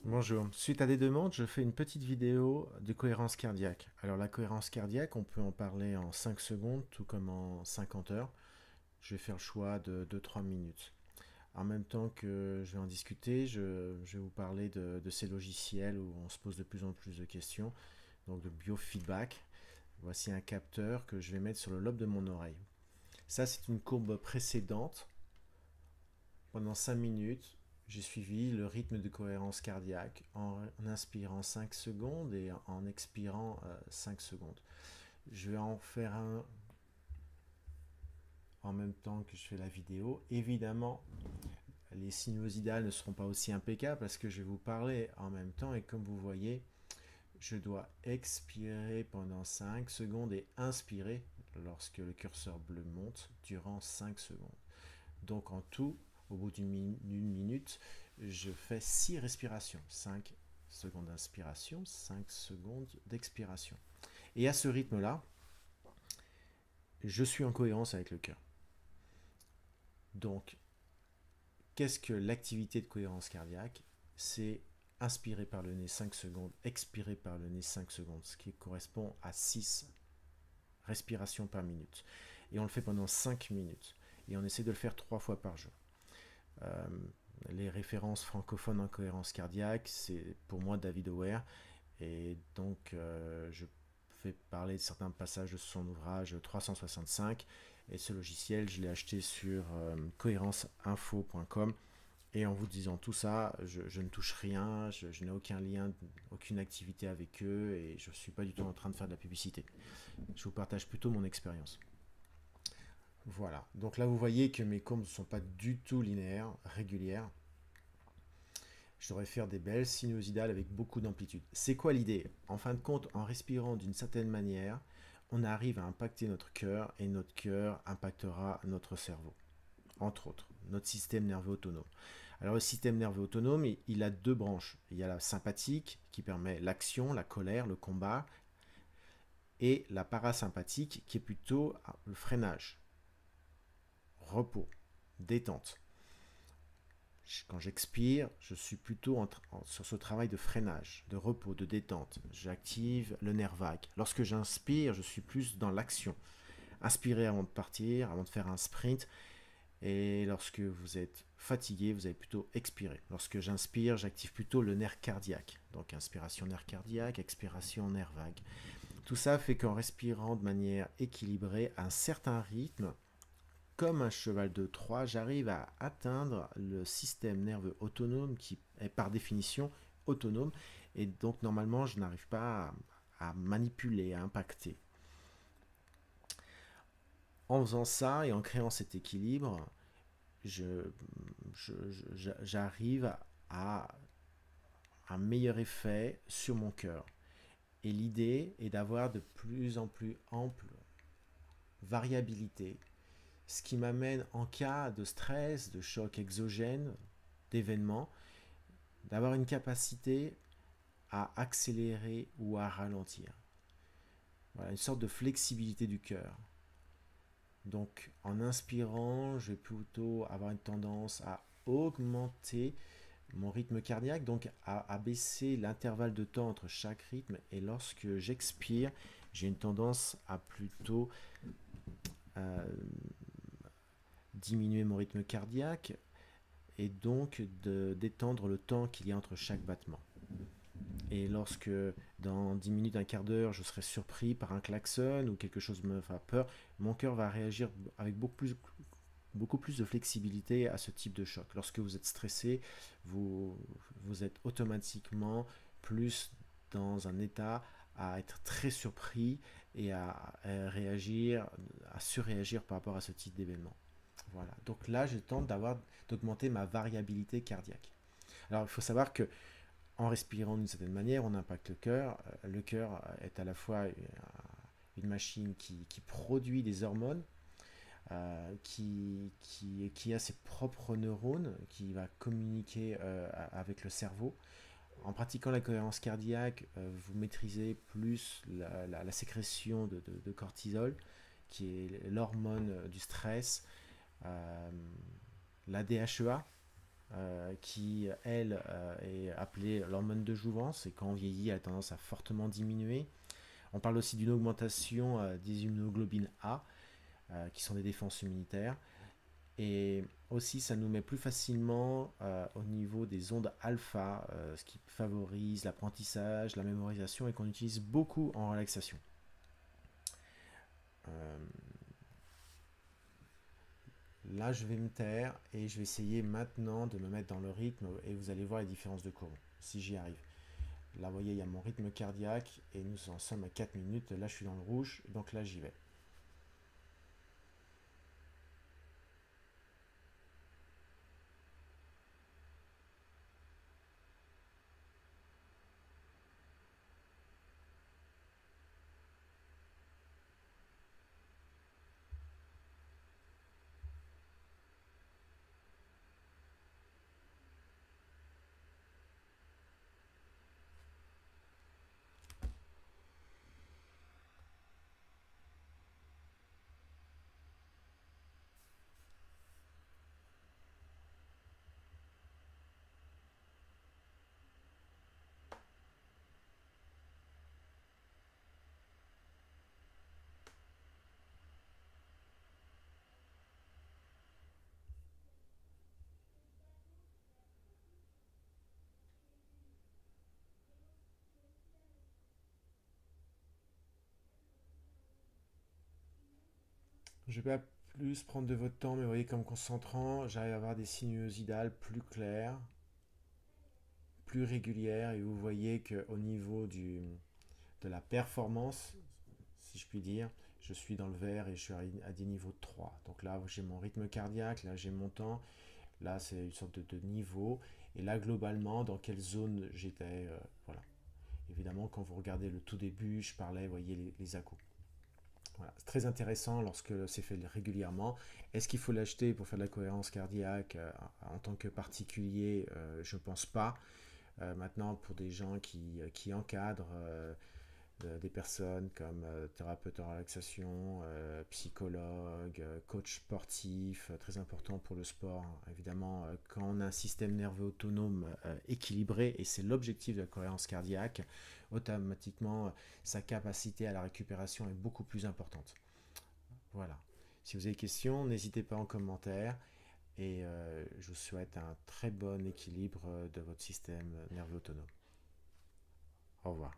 Bonjour. Suite à des demandes, je fais une petite vidéo de cohérence cardiaque. Alors la cohérence cardiaque, on peut en parler en 5 secondes, tout comme en 50 heures. Je vais faire le choix de 2-3 minutes. En même temps que je vais en discuter, je vais vous parler de ces logiciels où on se pose de plus en plus de questions, donc de biofeedback. Voici un capteur que je vais mettre sur le lobe de mon oreille. Ça, c'est une courbe précédente. Pendant 5 minutes, j'ai suivi le rythme de cohérence cardiaque en inspirant 5 secondes et en expirant 5 secondes. Je vais en faire un en même temps que je fais la vidéo. Évidemment, les sinuosidales ne seront pas aussi impeccables parce que je vais vous parler en même temps et comme vous voyez, je dois expirer pendant 5 secondes et inspirer lorsque le curseur bleu monte durant 5 secondes. Donc en tout, au bout d'une minute, je fais 6 respirations. 5 secondes d'inspiration, 5 secondes d'expiration. Et à ce rythme-là, je suis en cohérence avec le cœur. Donc, qu'est-ce que l'activité de cohérence cardiaque? C'est inspirer par le nez 5 secondes, expirer par le nez 5 secondes, ce qui correspond à 6 respirations par minute. Et on le fait pendant 5 minutes. Et on essaie de le faire 3 fois par jour. Euh, les références francophones en cohérence cardiaque, c'est pour moi David Auer. Et donc, je fais parler de certains passages de son ouvrage 365. Et ce logiciel, je l'ai acheté sur cohérenceinfo.com. Et en vous disant tout ça, je ne touche rien, je n'ai aucun lien, aucune activité avec eux et je ne suis pas du tout en train de faire de la publicité. Je vous partage plutôt mon expérience. Voilà. Donc là, vous voyez que mes courbes ne sont pas du tout linéaires, régulières. Je devrais faire des belles sinuosidales avec beaucoup d'amplitude. C'est quoi l'idée? En fin de compte, en respirant d'une certaine manière, on arrive à impacter notre cœur et notre cœur impactera notre cerveau, entre autres, notre système nerveux autonome. Alors le système nerveux autonome, il a deux branches. Il y a la sympathique qui permet l'action, la colère, le combat, et la parasympathique qui est plutôt le freinage, repos, détente. Quand j'expire, je suis plutôt sur ce travail de freinage, de repos, de détente. J'active le nerf vague. Lorsque j'inspire, je suis plus dans l'action. Inspirer avant de partir, avant de faire un sprint. Et lorsque vous êtes fatigué, vous allez plutôt expirer. Lorsque j'inspire, j'active plutôt le nerf cardiaque. Donc inspiration nerf cardiaque, expiration nerf vague. Tout ça fait qu'en respirant de manière équilibrée, à un certain rythme, comme un cheval de Troie, j'arrive à atteindre le système nerveux autonome qui est par définition autonome et donc normalement je n'arrive pas à manipuler, à impacter. En faisant ça et en créant cet équilibre, j'arrive à un meilleur effet sur mon cœur. Et l'idée est d'avoir de plus en plus ample variabilité, ce qui m'amène en cas de stress, de choc exogène, d'événements, d'avoir une capacité à accélérer ou à ralentir. Voilà, une sorte de flexibilité du cœur. Donc en inspirant, je vais plutôt avoir une tendance à augmenter mon rythme cardiaque, donc à baisser l'intervalle de temps entre chaque rythme. Et lorsque j'expire, j'ai une tendance à plutôt euh, diminuer mon rythme cardiaque et donc d'étendre le temps qu'il y a entre chaque battement. Et lorsque dans 10 minutes, un quart d'heure, je serai surpris par un klaxon ou quelque chose me fait peur, mon cœur va réagir avec beaucoup plus de flexibilité à ce type de choc. Lorsque vous êtes stressé, vous êtes automatiquement plus dans un état à être très surpris et à réagir, à surréagir par rapport à ce type d'événement. Voilà. Donc là, je tente d'augmenter ma variabilité cardiaque. Alors, il faut savoir que en respirant d'une certaine manière, on impacte le cœur. Le cœur est à la fois une machine qui produit des hormones, qui a ses propres neurones, qui va communiquer avec le cerveau. En pratiquant la cohérence cardiaque, vous maîtrisez plus la sécrétion de cortisol, qui est l'hormone du stress, la DHEA, qui, elle, est appelée l'hormone de jouvence, et quand on vieillit, elle a tendance à fortement diminuer. On parle aussi d'une augmentation des immunoglobulines A, qui sont des défenses immunitaires. Et aussi, ça nous met plus facilement au niveau des ondes alpha, ce qui favorise l'apprentissage, la mémorisation et qu'on utilise beaucoup en relaxation. Euh, Là, je vais me taire et je vais essayer maintenant de me mettre dans le rythme et vous allez voir les différences de courbe, si j'y arrive. Là, vous voyez, il y a mon rythme cardiaque et nous en sommes à 4 minutes. Là, je suis dans le rouge, donc là, j'y vais. Je vais pas plus prendre de votre temps, mais vous voyez, comme concentrant, j'arrive à avoir des sinuosidales plus claires, plus régulières, et vous voyez qu'au niveau de la performance, si je puis dire, je suis dans le vert et je suis à des niveaux de 3. Donc là, j'ai mon rythme cardiaque, là, j'ai mon temps, là, c'est une sorte de niveau, et là, globalement, dans quelle zone j'étais, voilà. Évidemment, quand vous regardez le tout début, je parlais, vous voyez, les à-coups. Voilà. C'est très intéressant lorsque c'est fait régulièrement. Est-ce qu'il faut l'acheter pour faire de la cohérence cardiaque en tant que particulier? Je ne pense pas. Maintenant, pour des gens qui encadrent des personnes comme thérapeute en relaxation, psychologue, coach sportif, très important pour le sport. Évidemment, quand on a un système nerveux autonome équilibré, et c'est l'objectif de la cohérence cardiaque, automatiquement, sa capacité à la récupération est beaucoup plus importante. Voilà. Si vous avez des questions, n'hésitez pas en commentaire, et je vous souhaite un très bon équilibre de votre système nerveux autonome. Au revoir.